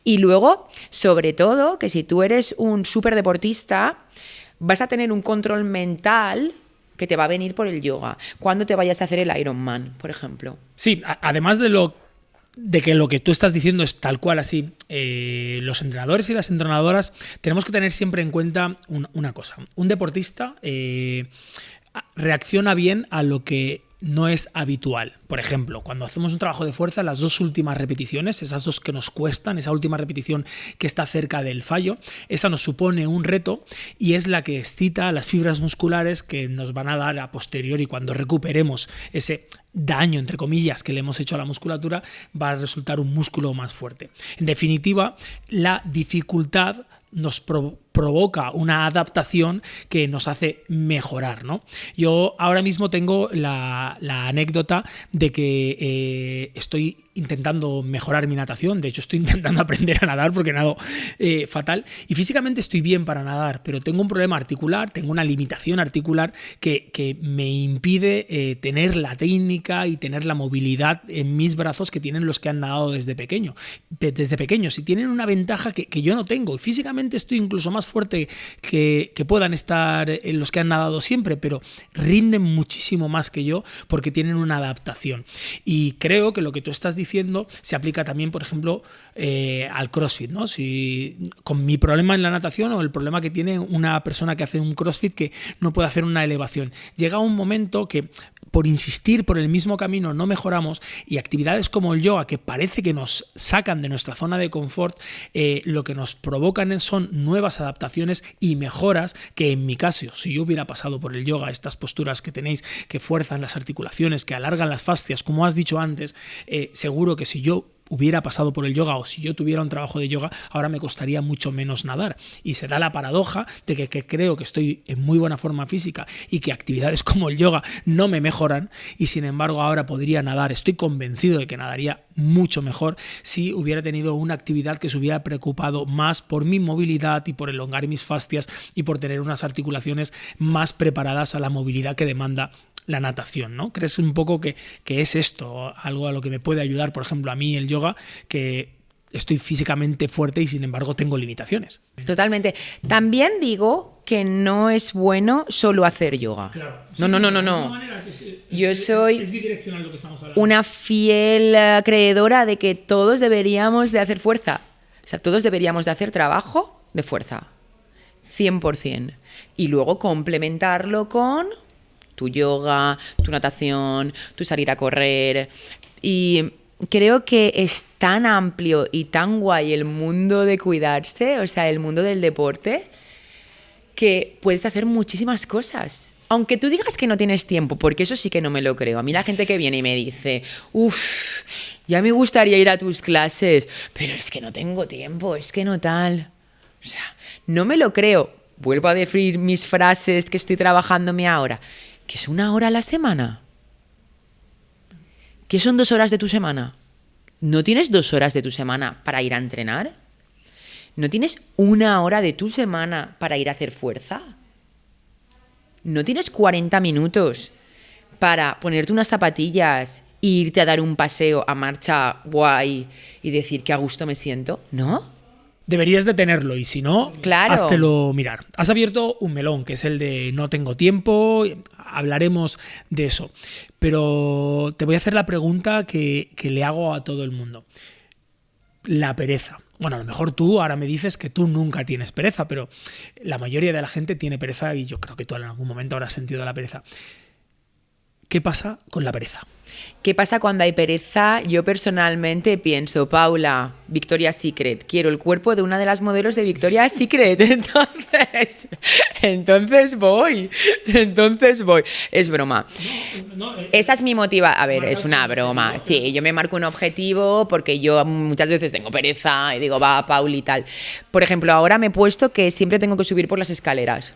Y luego, sobre todo, que si tú eres un súper deportista, vas a tener un control mental que te va a venir por el yoga cuando te vayas a hacer el Ironman, por ejemplo. Sí, además de que lo que tú estás diciendo es tal cual así, los entrenadores y las entrenadoras tenemos que tener siempre en cuenta una cosa. Un deportista reacciona bien a lo que no es habitual. Por ejemplo, cuando hacemos un trabajo de fuerza, las 2 últimas repeticiones, esas 2 que nos cuestan, esa última repetición que está cerca del fallo, esa nos supone un reto y es la que excita las fibras musculares que nos van a dar a posteriori cuando recuperemos ese daño, entre comillas, que le hemos hecho a la musculatura, va a resultar un músculo más fuerte. En definitiva, la dificultad nos provoca una adaptación que nos hace mejorar, ¿no? Yo ahora mismo tengo la anécdota de que estoy intentando mejorar mi natación. De hecho, estoy intentando aprender a nadar porque nado fatal. Y físicamente estoy bien para nadar, pero tengo un problema articular, tengo una limitación articular que me impide tener la técnica y tener la movilidad en mis brazos que tienen los que han nadado desde pequeños. Y tienen una ventaja que yo no tengo. Y físicamente estoy incluso más fuerte que puedan estar los que han nadado siempre, pero rinden muchísimo más que yo porque tienen una adaptación. Y creo que lo que tú estás diciendo se aplica también, por ejemplo, al CrossFit, ¿no? Si con mi problema en la natación o el problema que tiene una persona que hace un CrossFit que no puede hacer una elevación. Llega un momento que por insistir por el mismo camino no mejoramos y actividades como el yoga, que parece que nos sacan de nuestra zona de confort, lo que nos provocan son nuevas adaptaciones y mejoras que en mi caso, si yo hubiera pasado por el yoga, estas posturas que tenéis que fuerzan las articulaciones, que alargan las fascias, como has dicho antes, seguro que si yo hubiera pasado por el yoga o si yo tuviera un trabajo de yoga, ahora me costaría mucho menos nadar. Y se da la paradoja de que creo que estoy en muy buena forma física y que actividades como el yoga no me mejoran y sin embargo ahora podría nadar. Estoy convencido de que nadaría mucho mejor si hubiera tenido una actividad que se hubiera preocupado más por mi movilidad y por elongar mis fascias y por tener unas articulaciones más preparadas a la movilidad que demanda la natación, ¿no? ¿Crees un poco que es esto algo a lo que me puede ayudar, por ejemplo, a mí el yoga, que estoy físicamente fuerte y sin embargo tengo limitaciones? Totalmente. También digo que no es bueno solo hacer yoga. Claro. No. Yo soy es bidireccional lo que estamos hablando. Una fiel creedora de que todos deberíamos de hacer fuerza. O sea, todos deberíamos de hacer trabajo de fuerza. 100%. Y luego complementarlo con tu yoga, tu natación, tu salir a correr. Y creo que es tan amplio y tan guay el mundo de cuidarse, o sea, el mundo del deporte, que puedes hacer muchísimas cosas. Aunque tú digas que no tienes tiempo, porque eso sí que no me lo creo. A mí la gente que viene y me dice, ya me gustaría ir a tus clases, pero es que no tengo tiempo, es que no tal. O sea, no me lo creo. Vuelvo a decir mis frases que estoy trabajándome ahora. ¿Qué es 1 hora a la semana? ¿Qué son 2 horas de tu semana? ¿No tienes 2 horas de tu semana para ir a entrenar? ¿No tienes 1 hora de tu semana para ir a hacer fuerza? ¿No tienes 40 minutos para ponerte unas zapatillas e irte a dar un paseo a marcha guay y decir que a gusto me siento? ¿No? Deberías de tenerlo y si no, claro, háztelo mirar. Has abierto un melón, que es el de no tengo tiempo, hablaremos de eso. Pero te voy a hacer la pregunta que le hago a todo el mundo. La pereza. Bueno, a lo mejor tú ahora me dices que tú nunca tienes pereza, pero la mayoría de la gente tiene pereza y yo creo que tú en algún momento habrás sentido la pereza. ¿Qué pasa con la pereza? ¿Qué pasa cuando hay pereza? Yo personalmente pienso, Paula, Victoria's Secret, quiero el cuerpo de una de las modelos de Victoria's Secret, entonces voy. Es broma. Esa es mi motivación. A ver, es una broma. Sí, yo me marco un objetivo porque yo muchas veces tengo pereza y digo, va, Paula y tal. Por ejemplo, ahora me he puesto que siempre tengo que subir por las escaleras,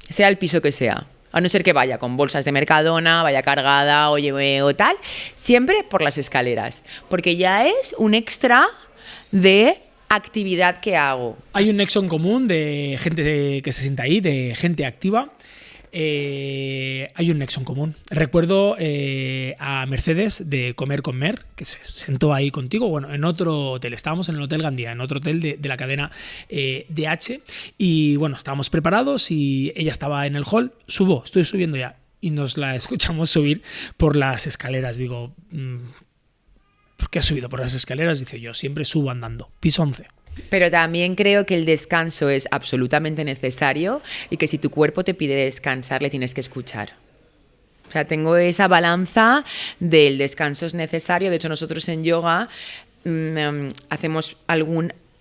sea el piso que sea. A no ser que vaya con bolsas de Mercadona, vaya cargada o lleve o tal, siempre por las escaleras, porque ya es un extra de actividad que hago. Hay un nexo en común de gente que se sienta ahí, de gente activa. Hay un nexo en común. Recuerdo a Mercedes de Comer con Mer, que se sentó ahí contigo, bueno, en otro hotel. Estábamos en el Hotel Gandía, en otro hotel de la cadena DH, y bueno, estábamos preparados y ella estaba en el hall. Estoy subiendo ya. Y nos la escuchamos subir por las escaleras. Digo, ¿por qué has subido por las escaleras? Dice, yo siempre subo andando. Piso 11. Pero también creo que el descanso es absolutamente necesario y que si tu cuerpo te pide descansar, le tienes que escuchar. O sea, tengo esa balanza del descanso es necesario. De hecho, nosotros en yoga hacemos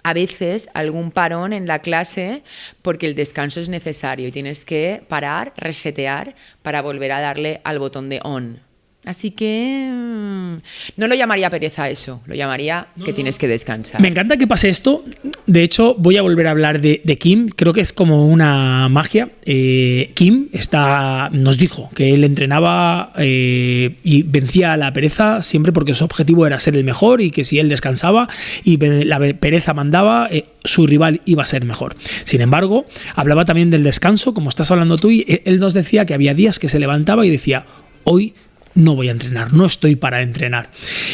a veces algún parón en la clase porque el descanso es necesario y tienes que parar, resetear para volver a darle al botón de on. Así que no lo llamaría pereza eso, lo llamaría que tienes que descansar. Me encanta que pase esto. De hecho, voy a volver a hablar de Kim. Creo que es como una magia. Kim nos dijo que él entrenaba y vencía a la pereza siempre porque su objetivo era ser el mejor y que si él descansaba y la pereza mandaba, su rival iba a ser mejor. Sin embargo, hablaba también del descanso, como estás hablando tú, y él nos decía que había días que se levantaba y decía, hoy no voy a entrenar, no estoy para entrenar.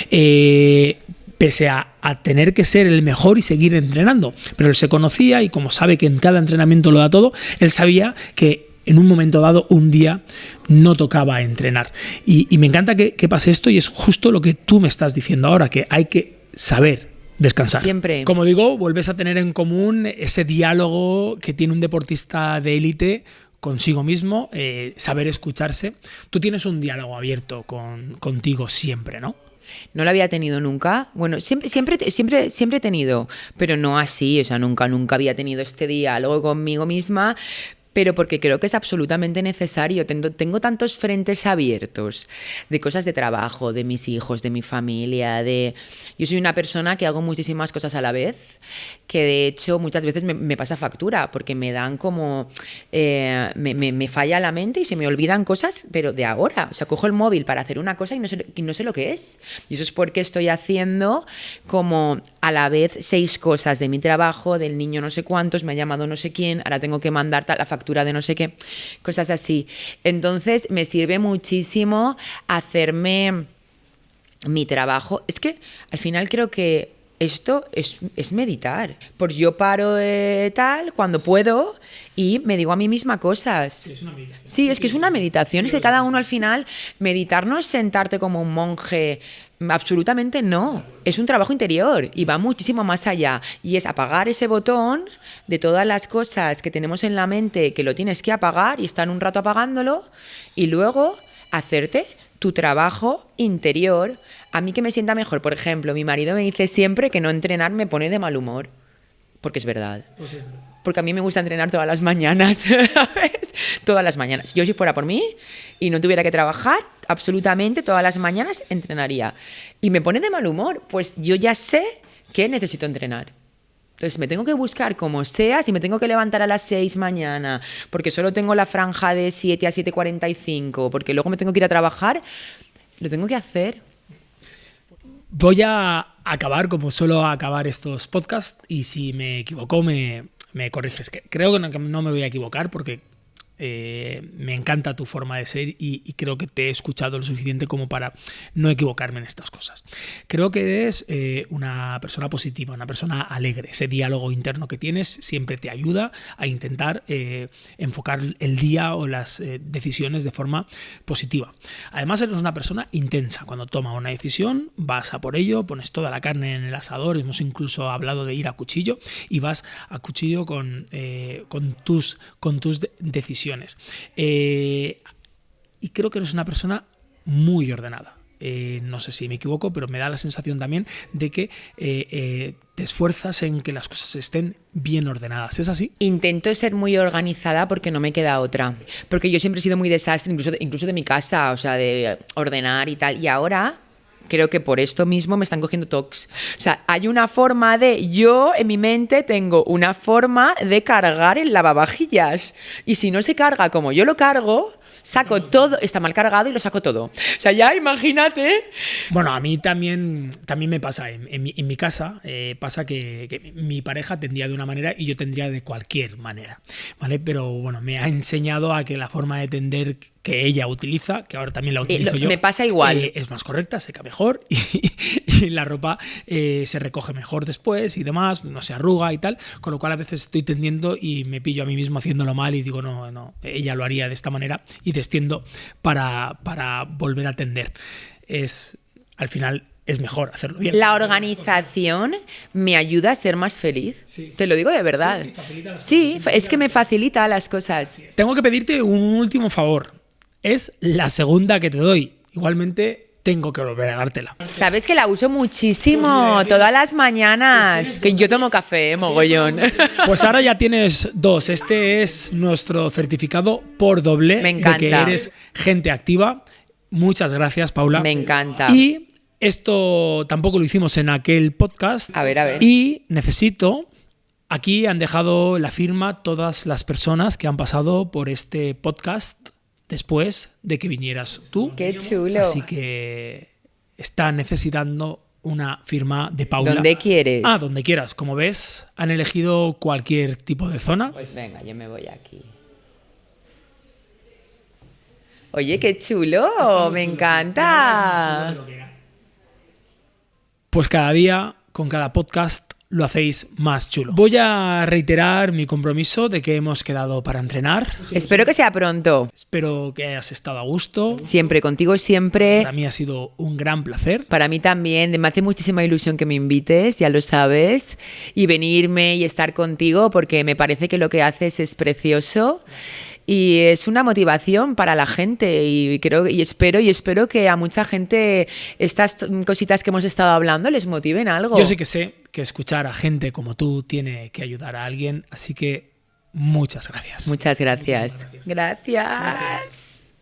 Pese a tener que ser el mejor y seguir entrenando. Pero él se conocía y como sabe que en cada entrenamiento lo da todo, él sabía que en un momento dado, un día, no tocaba entrenar. Y me encanta que pase esto y es justo lo que tú me estás diciendo ahora, que hay que saber descansar. Siempre. Como digo, vuelves a tener en común ese diálogo que tiene un deportista de élite consigo mismo, saber escucharse. Tú tienes un diálogo abierto contigo siempre, ¿no? No lo había tenido nunca. Bueno, siempre he tenido, pero no así. O sea, nunca había tenido este diálogo conmigo misma. Pero porque creo que es absolutamente necesario. Tengo tantos frentes abiertos de cosas de trabajo, de mis hijos, de mi familia. Yo soy una persona que hago muchísimas cosas a la vez, que de hecho muchas veces me pasa factura, porque me dan como... me falla la mente y se me olvidan cosas, pero de ahora. O sea, cojo el móvil para hacer una cosa y no sé lo que es. Y eso es porque estoy haciendo como a la vez 6 cosas de mi trabajo, del niño no sé cuántos, me ha llamado no sé quién, ahora tengo que mandar la factura de no sé qué, cosas así. Entonces me sirve muchísimo hacerme mi trabajo. Es que al final creo que esto es meditar. Pues yo paro tal cuando puedo y me digo a mí misma cosas. Es una meditación. Sí, es que es una meditación. Es que cada uno al final, meditar no es sentarte como un monje. Absolutamente no. Es un trabajo interior y va muchísimo más allá. Y es apagar ese botón de todas las cosas que tenemos en la mente que lo tienes que apagar y estar un rato apagándolo y luego hacerte tu trabajo interior. A mí que me sienta mejor. Por ejemplo, mi marido me dice siempre que no entrenar me pone de mal humor. Porque es verdad. Pues sí. Porque a mí me gusta entrenar todas las mañanas, ¿sabes? Todas las mañanas. Yo si fuera por mí y no tuviera que trabajar, absolutamente todas las mañanas entrenaría. Y me pone de mal humor, pues yo ya sé que necesito entrenar. Entonces me tengo que buscar como sea, si me tengo que levantar a las 6 mañana, porque solo tengo la franja de 7 a 7:45, porque luego me tengo que ir a trabajar, lo tengo que hacer. Voy a acabar como suelo acabar estos podcasts y si me equivoco me corriges. Creo que no me voy a equivocar porque me encanta tu forma de ser y creo que te he escuchado lo suficiente como para no equivocarme en estas cosas. Creo que eres una persona positiva, una persona alegre. Ese diálogo interno que tienes siempre te ayuda a intentar enfocar el día o las decisiones de forma positiva. Además, eres una persona intensa. Cuando tomas una decisión, vas a por ello, pones toda la carne en el asador. Hemos incluso hablado de ir a cuchillo y vas a cuchillo con tus decisiones. Y creo que eres una persona muy ordenada. No sé si me equivoco, pero me da la sensación también de que te esfuerzas en que las cosas estén bien ordenadas. ¿Es así? Intento ser muy organizada porque no me queda otra. Porque yo siempre he sido muy desastre, incluso de mi casa, o sea, de ordenar y tal. Y ahora creo que por esto mismo me están cogiendo tocs. O sea, hay una forma yo en mi mente tengo una forma de cargar el lavavajillas. Y si no se carga como yo lo cargo, saco todo, está mal cargado y lo saco todo. O sea, ya imagínate. Bueno, a mí también me pasa. En mi casa pasa que mi pareja tendría de una manera y yo tendría de cualquier manera, ¿vale? Pero bueno, me ha enseñado a que la forma de tender que ella utiliza, que ahora también la utilizo yo, me pasa igual. Es más correcta, seca mejor y la ropa se recoge mejor después y demás, no se arruga y tal, con lo cual a veces estoy tendiendo y me pillo a mí mismo haciéndolo mal y digo, no, ella lo haría de esta manera y desciendo para volver a tender. Al final es mejor hacerlo bien. La organización me ayuda a ser más feliz. Sí. Te lo digo de verdad. Sí, es que me facilita las cosas. Tengo que pedirte un último favor. Es la segunda que te doy. Igualmente tengo que volver a dártela. Sabes que la uso muchísimo, todas las mañanas. Que yo tomo café, mogollón. Pues ahora ya tienes 2. Este es nuestro certificado por doble. Me encanta. De que eres gente activa. Muchas gracias, Paula. Me encanta. Y esto tampoco lo hicimos en aquel podcast. A ver. Y necesito... Aquí han dejado la firma todas las personas que han pasado por este podcast después de que vinieras tú. ¡Qué chulo! Así que está necesitando una firma de Paula. ¿Dónde quieres? Donde quieras. Como ves, han elegido cualquier tipo de zona. Pues venga, yo me voy aquí. Oye, qué chulo, me encanta. Pues cada día, con cada podcast, lo hacéis más chulo. Voy a reiterar mi compromiso de que hemos quedado para entrenar. Espero que sea pronto. Espero que hayas estado a gusto. Siempre, contigo siempre. Para mí ha sido un gran placer. Para mí también, me hace muchísima ilusión que me invites, ya lo sabes, y venirme y estar contigo porque me parece que lo que haces es precioso. Y es una motivación para la gente y espero que a mucha gente estas cositas que hemos estado hablando les motiven algo. Yo sí que sé que escuchar a gente como tú tiene que ayudar a alguien, así que muchas gracias. Muchas gracias. Gracias.